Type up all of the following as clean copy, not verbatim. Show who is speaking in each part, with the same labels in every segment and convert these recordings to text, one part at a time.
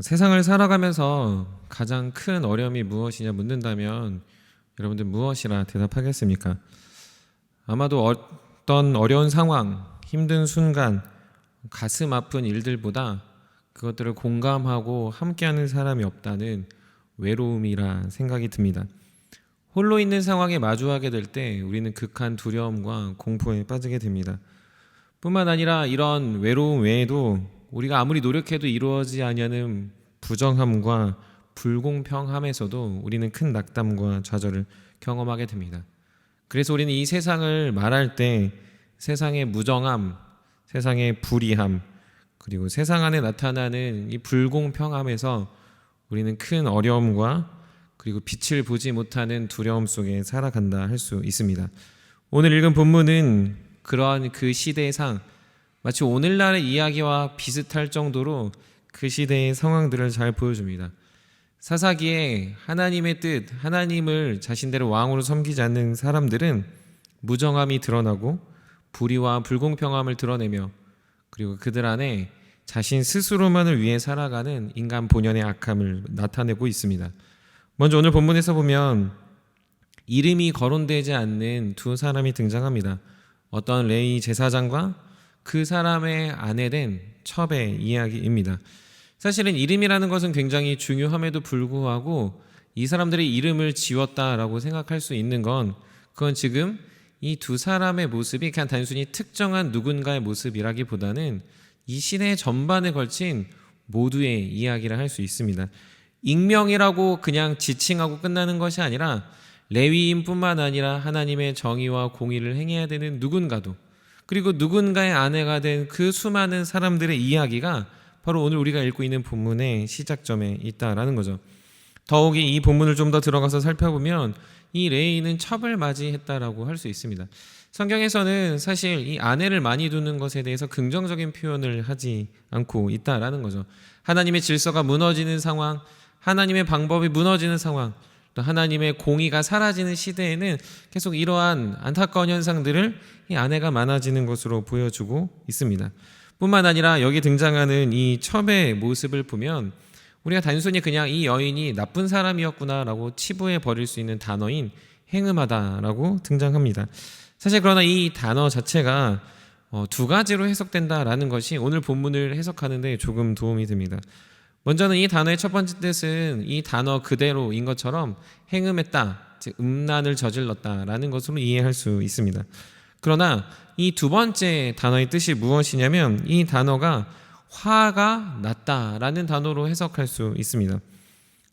Speaker 1: 세상을 살아가면서 가장 큰 어려움이 무엇이냐 묻는다면 여러분들 무엇이라 대답하겠습니까? 아마도 어떤 어려운 상황, 힘든 순간, 가슴 아픈 일들보다 그것들을 공감하고 함께하는 사람이 없다는 외로움이라 생각이 듭니다. 홀로 있는 상황에 마주하게 될 때 우리는 극한 두려움과 공포에 빠지게 됩니다. 뿐만 아니라 이런 외로움 외에도 우리가 아무리 노력해도 이루어지지 않는 부정함과 불공평함에서도 우리는 큰 낙담과 좌절을 경험하게 됩니다. 그래서 우리는 이 세상을 말할 때 세상의 무정함, 세상의 불의함, 그리고 세상 안에 나타나는 이 불공평함에서 우리는 큰 어려움과 그리고 빛을 보지 못하는 두려움 속에 살아간다 할 수 있습니다. 오늘 읽은 본문은 그러한 그 시대상 마치 오늘날의 이야기와 비슷할 정도로 그 시대의 상황들을 잘 보여줍니다. 사사기에 하나님의 뜻, 하나님을 자신대로 왕으로 섬기지 않는 사람들은 무정함이 드러나고 불의와 불공평함을 드러내며 그리고 그들 안에 자신 스스로만을 위해 살아가는 인간 본연의 악함을 나타내고 있습니다. 먼저 오늘 본문에서 보면 이름이 거론되지 않는 두 사람이 등장합니다. 어떤 레위 제사장과 그 사람의 아내 된 첩의 이야기입니다. 사실은 이름이라는 것은 굉장히 중요함에도 불구하고 이 사람들의 이름을 지웠다라고 생각할 수 있는 건 그건 지금 이 두 사람의 모습이 그냥 단순히 특정한 누군가의 모습이라기보다는 이 시대 전반에 걸친 모두의 이야기를 할 수 있습니다. 익명이라고 그냥 지칭하고 끝나는 것이 아니라 레위인뿐만 아니라 하나님의 정의와 공의를 행해야 되는 누군가도 그리고 누군가의 아내가 된 그 수많은 사람들의 이야기가 바로 오늘 우리가 읽고 있는 본문의 시작점에 있다라는 거죠. 더욱이 이 본문을 좀 더 들어가서 살펴보면 이 레위인은 첩을 맞이했다라고 할 수 있습니다. 성경에서는 사실 이 아내를 많이 두는 것에 대해서 긍정적인 표현을 하지 않고 있다라는 거죠. 하나님의 질서가 무너지는 상황, 하나님의 방법이 무너지는 상황, 또 하나님의 공의가 사라지는 시대에는 계속 이러한 안타까운 현상들을 이 아내가 많아지는 것으로 보여주고 있습니다. 뿐만 아니라 여기 등장하는 이 첩의 모습을 보면 우리가 단순히 그냥 이 여인이 나쁜 사람이었구나라고 치부해 버릴 수 있는 단어인 행음하다라고 등장합니다. 사실 그러나 이 단어 자체가 두 가지로 해석된다라는 것이 오늘 본문을 해석하는 데 조금 도움이 됩니다. 먼저는 이 단어의 첫 번째 뜻은 이 단어 그대로인 것처럼 행음했다, 즉 음란을 저질렀다라는 것으로 이해할 수 있습니다. 그러나 이 두 번째 단어의 뜻이 무엇이냐면 이 단어가 화가 났다라는 단어로 해석할 수 있습니다.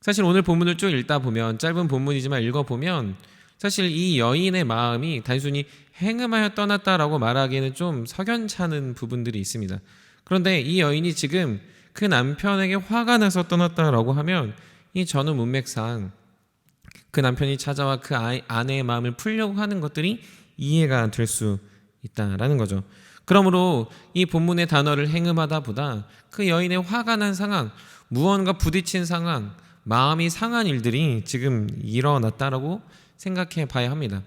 Speaker 1: 사실 오늘 본문을 쭉 읽다 보면 짧은 본문이지만 읽어보면 사실 이 여인의 마음이 단순히 행음하여 떠났다라고 말하기에는 좀 석연찮은 부분들이 있습니다. 그런데 이 여인이 지금 그 남편에게 화가 나서 떠났다라고 하면 이 전후 문맥상 그 남편이 찾아와 그 아내의 마음을 풀려고 하는 것들이 이해가 될 수 있다라는 거죠. 그러므로 이 본문의 단어를 행음하다 보다 그 여인의 화가 난 상황, 무언가 부딪힌 상황, 마음이 상한 일들이 지금 일어났다라고 생각해 봐야 합니다.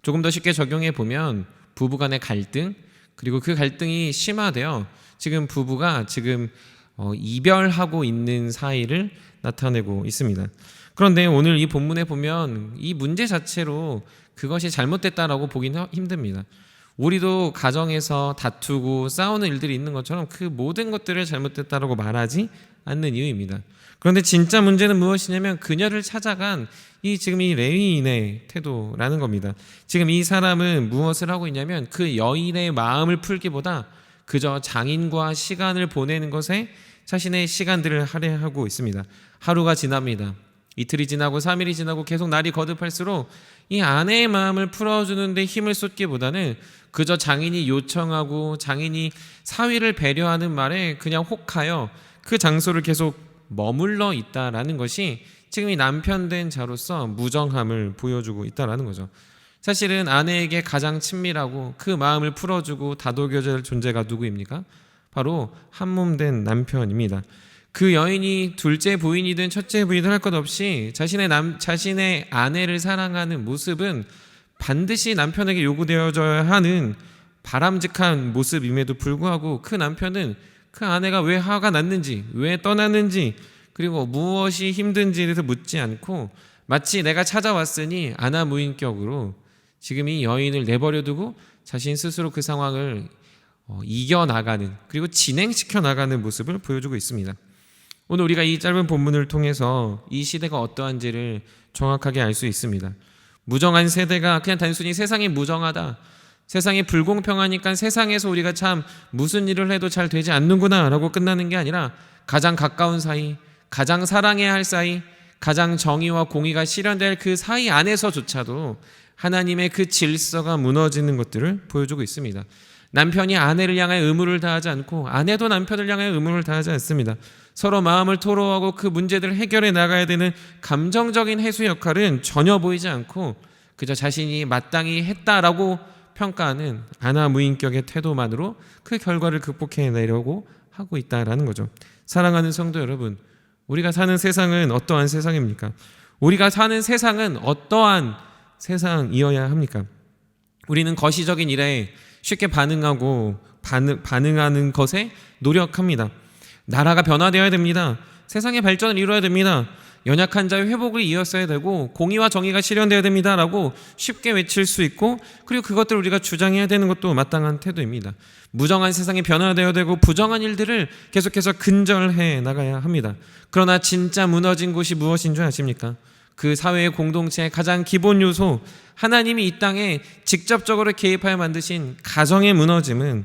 Speaker 1: 조금 더 쉽게 적용해 보면 부부 간의 갈등, 그리고 그 갈등이 심화되어 지금 부부가 지금 이별하고 있는 사이를 나타내고 있습니다. 그런데 오늘 이 본문에 보면 이 문제 자체로 그것이 잘못됐다라고 보기는 힘듭니다. 우리도 가정에서 다투고 싸우는 일들이 있는 것처럼 그 모든 것들을 잘못됐다라고 말하지 않는 이유입니다. 그런데 진짜 문제는 무엇이냐면 그녀를 찾아간 지금 이 레위인의 태도라는 겁니다. 지금 이 사람은 무엇을 하고 있냐면 그 여인의 마음을 풀기보다 그저 장인과 시간을 보내는 것에 자신의 시간들을 할애하고 있습니다. 하루가 지납니다. 이틀이 지나고 3일이 지나고 계속 날이 거듭할수록 이 아내의 마음을 풀어주는 데 힘을 쏟기보다는 그저 장인이 요청하고 장인이 사위를 배려하는 말에 그냥 혹하여 그 장소를 계속 머물러 있다라는 것이 지금 이 남편 된 자로서 무정함을 보여주고 있다라는 거죠. 사실은 아내에게 가장 친밀하고 그 마음을 풀어주고 다독여줄 존재가 누구입니까? 바로 한몸 된 남편입니다. 그 여인이 둘째 부인이든 첫째 부인이든 할 것 없이 자신의 아내를 사랑하는 모습은 반드시 남편에게 요구되어져야 하는 바람직한 모습임에도 불구하고 그 남편은 그 아내가 왜 화가 났는지, 왜 떠났는지, 그리고 무엇이 힘든지에 대해서 묻지 않고 마치 내가 찾아왔으니 아나무인격으로 지금 이 여인을 내버려 두고 자신 스스로 그 상황을 이겨나가는, 그리고 진행시켜 나가는 모습을 보여주고 있습니다. 오늘 우리가 이 짧은 본문을 통해서 이 시대가 어떠한지를 정확하게 알 수 있습니다. 무정한 세대가 그냥 단순히 세상이 무정하다, 세상이 불공평하니까 세상에서 우리가 참 무슨 일을 해도 잘 되지 않는구나 라고 끝나는 게 아니라 가장 가까운 사이, 가장 사랑해야 할 사이, 가장 정의와 공의가 실현될 그 사이 안에서조차도 하나님의 그 질서가 무너지는 것들을 보여주고 있습니다. 남편이 아내를 향하여 의무를 다하지 않고 아내도 남편을 향하여 의무를 다하지 않습니다. 서로 마음을 토로하고 그 문제들을 해결해 나가야 되는 감정적인 해수 역할은 전혀 보이지 않고 그저 자신이 마땅히 했다라고 평가하는 아나무인격의 태도만으로 그 결과를 극복해내려고 하고 있다라는 거죠. 사랑하는 성도 여러분, 우리가 사는 세상은 어떠한 세상입니까? 우리가 사는 세상은 어떠한 세상이어야 합니까? 우리는 거시적인 일에 쉽게 반응하고 반응하는 것에 노력합니다. 나라가 변화되어야 됩니다. 세상의 발전을 이루어야 됩니다. 연약한 자의 회복을 이었어야 되고 공의와 정의가 실현되어야 됩니다 라고 쉽게 외칠 수 있고, 그리고 그것들을 우리가 주장해야 되는 것도 마땅한 태도입니다. 무정한 세상이 변화되어야 되고 부정한 일들을 계속해서 근절해 나가야 합니다. 그러나 진짜 무너진 곳이 무엇인 줄 아십니까? 그 사회의 공동체의 가장 기본 요소, 하나님이 이 땅에 직접적으로 개입하여 만드신 가정의 무너짐은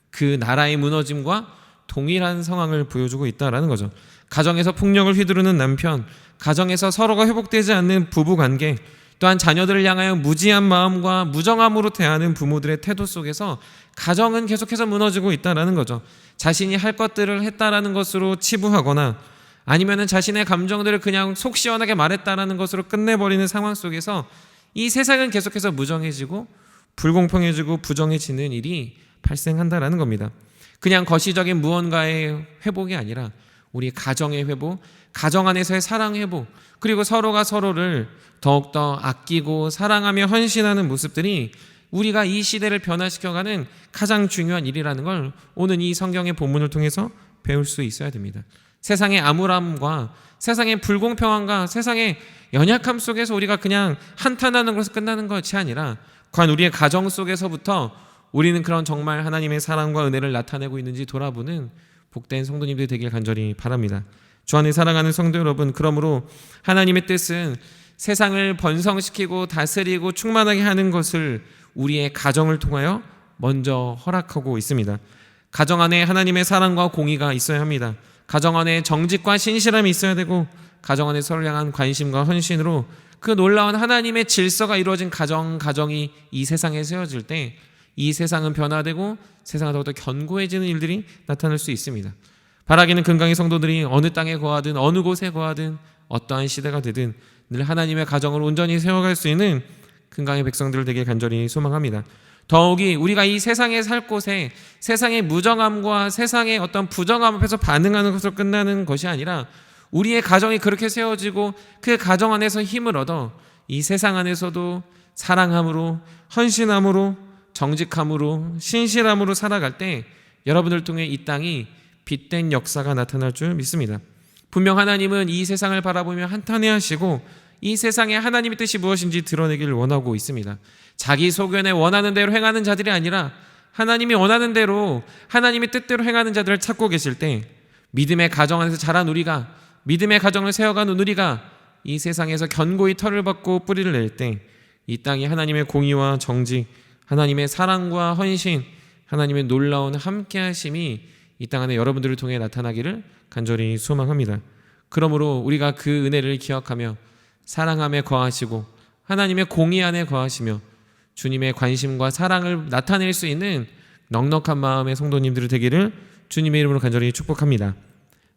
Speaker 1: 그 나라의 무너짐과 동일한 상황을 보여주고 있다는 거죠. 가정에서 폭력을 휘두르는 남편, 가정에서 서로가 회복되지 않는 부부관계, 또한 자녀들을 향하여 무지한 마음과 무정함으로 대하는 부모들의 태도 속에서 가정은 계속해서 무너지고 있다는 거죠. 자신이 할 것들을 했다라는 것으로 치부하거나 아니면 자신의 감정들을 그냥 속 시원하게 말했다라는 것으로 끝내버리는 상황 속에서 이 세상은 계속해서 무정해지고 불공평해지고 부정해지는 일이 발생한다라는 겁니다. 그냥 거시적인 무언가의 회복이 아니라 우리 가정의 회복, 가정 안에서의 사랑 회복, 그리고 서로가 서로를 더욱더 아끼고 사랑하며 헌신하는 모습들이 우리가 이 시대를 변화시켜가는 가장 중요한 일이라는 걸 오늘 이 성경의 본문을 통해서 배울 수 있어야 됩니다. 세상의 암울함과 세상의 불공평함과 세상의 연약함 속에서 우리가 그냥 한탄하는 것에서 끝나는 것이 아니라 과연 우리의 가정 속에서부터 우리는 그런 정말 하나님의 사랑과 은혜를 나타내고 있는지 돌아보는 복된 성도님들이 되길 간절히 바랍니다. 주 안에 사랑하는 성도 여러분, 그러므로 하나님의 뜻은 세상을 번성시키고 다스리고 충만하게 하는 것을 우리의 가정을 통하여 먼저 허락하고 있습니다. 가정 안에 하나님의 사랑과 공의가 있어야 합니다. 가정 안에 정직과 신실함이 있어야 되고, 가정 안에 서로를 향한 관심과 헌신으로 그 놀라운 하나님의 질서가 이루어진 가정이 이 세상에 세워질 때 이 세상은 변화되고 세상은 더욱더 견고해지는 일들이 나타날 수 있습니다. 바라기는 금강의 성도들이 어느 땅에 거하든 어느 곳에 거하든 어떠한 시대가 되든 늘 하나님의 가정을 온전히 세워갈 수 있는 금강의 백성들 되길 간절히 소망합니다. 더욱이 우리가 이 세상에 살 곳에 세상의 무정함과 세상의 어떤 부정함 앞에서 반응하는 것으로 끝나는 것이 아니라 우리의 가정이 그렇게 세워지고 그 가정 안에서 힘을 얻어 이 세상 안에서도 사랑함으로, 헌신함으로, 정직함으로, 신실함으로 살아갈 때 여러분을 통해 이 땅이 빛된 역사가 나타날 줄 믿습니다. 분명 하나님은 이 세상을 바라보며 한탄해하시고 이 세상에 하나님의 뜻이 무엇인지 드러내기를 원하고 있습니다. 자기 소견에 원하는 대로 행하는 자들이 아니라 하나님이 원하는 대로 하나님의 뜻대로 행하는 자들을 찾고 계실 때 믿음의 가정 안에서 자란 우리가, 믿음의 가정을 세워가는 우리가 이 세상에서 견고히 털을 받고 뿌리를 낼 때 이 땅이 하나님의 공의와 정직, 하나님의 사랑과 헌신, 하나님의 놀라운 함께하심이 이 땅 안에 여러분들을 통해 나타나기를 간절히 소망합니다. 그러므로 우리가 그 은혜를 기억하며 사랑함에 거하시고 하나님의 공의 안에 거하시며 주님의 관심과 사랑을 나타낼 수 있는 넉넉한 마음의 성도님들이 되기를 주님의 이름으로 간절히 축복합니다.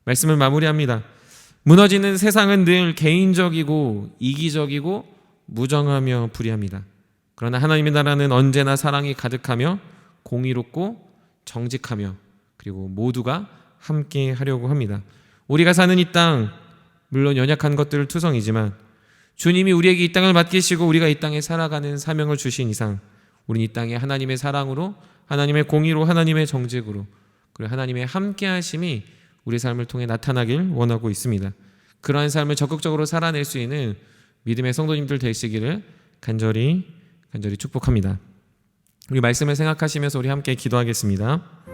Speaker 1: 말씀을 마무리합니다. 무너지는 세상은 늘 개인적이고 이기적이고 무정하며 불의합니다. 그러나 하나님의 나라는 언제나 사랑이 가득하며 공의롭고 정직하며 그리고 모두가 함께 하려고 합니다. 우리가 사는 이 땅, 물론 연약한 것들을 투성이지만 주님이 우리에게 이 땅을 맡기시고 우리가 이 땅에 살아가는 사명을 주신 이상 우리는 이 땅에 하나님의 사랑으로, 하나님의 공의로, 하나님의 정직으로 그리고 하나님의 함께하심이 우리 삶을 통해 나타나길 원하고 있습니다. 그러한 삶을 적극적으로 살아낼 수 있는 믿음의 성도님들 되시기를 간절히 축복합니다. 우리 말씀을 생각하시면서 우리 함께 기도하겠습니다.